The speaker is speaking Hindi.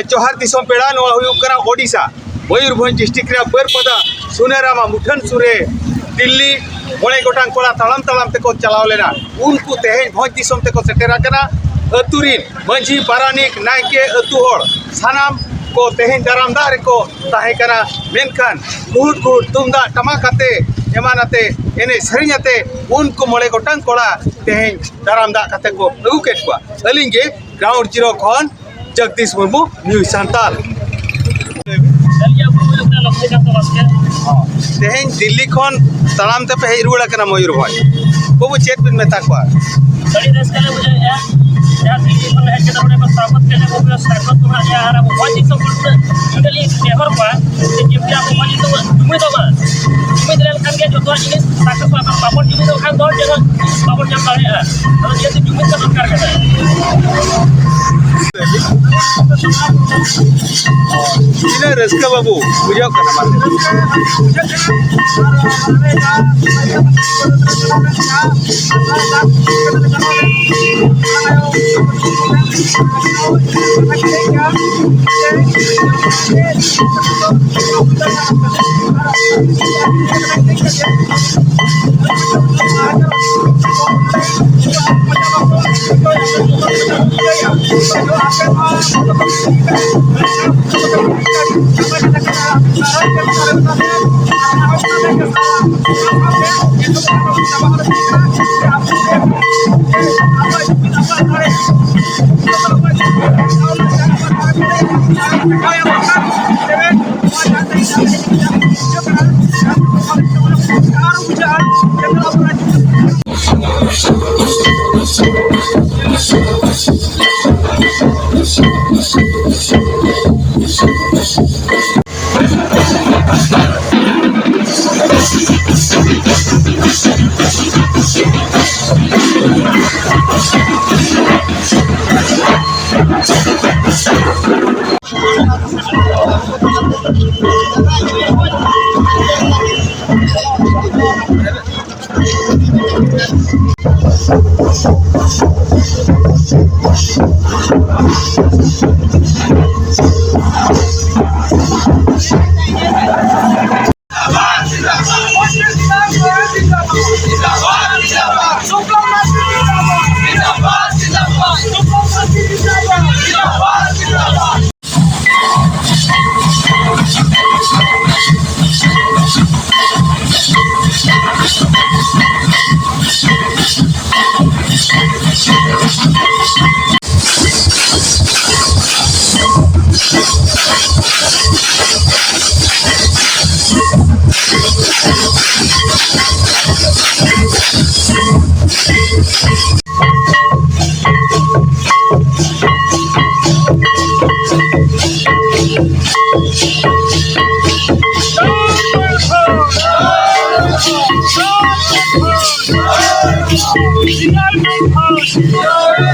जोहार दिसोम पेड़ा नोआ हुयुग कना ओडिशा मयूरभंज डिस्ट्रिक्ट रे बरपदा सुनेरामा मुठन सुरे दिल्ली मोड़े गोटांग कोड़ा तड़म तड़म तेको चलाव लेना उनको तेहें भंज दिसोम तेको सेटेरा कना अतुरीन मंझी पारानिक नायके अतु होड़ सानाम को तेहें दारामदार को ताहे कना मेनखान गुड गुड तुमदा टमाकाते एमानाते एने सरियाते उनको मोड़े गोटांग कोड़ा तेहें दारामदा काते को अगु केटवा अलिंगे ग्राउंड जीरो खन जगदीश मुर्मू न्यूज सांताल तेहें दिल्ली खन तड़ाम ते पे रुड़ा कना मयूरभंज बाबू चेत बिन मेता को बड़ी देश के लिए मुझे या दिल्ली में है के बड़े स्वागत के लिए वो स्वागत तो है यार वो बहुत ही सब इटली नेवर हुआ कि जब आप बहुत ही तो उम्मीद रहे kan के जो तो जिनिस साकत पापड़ जुमी तो खान दौड़ जगह पापड़ जम रहे हैं तो ये जुमी का दरकार है इने रस्का बाबू बुझाओ कना United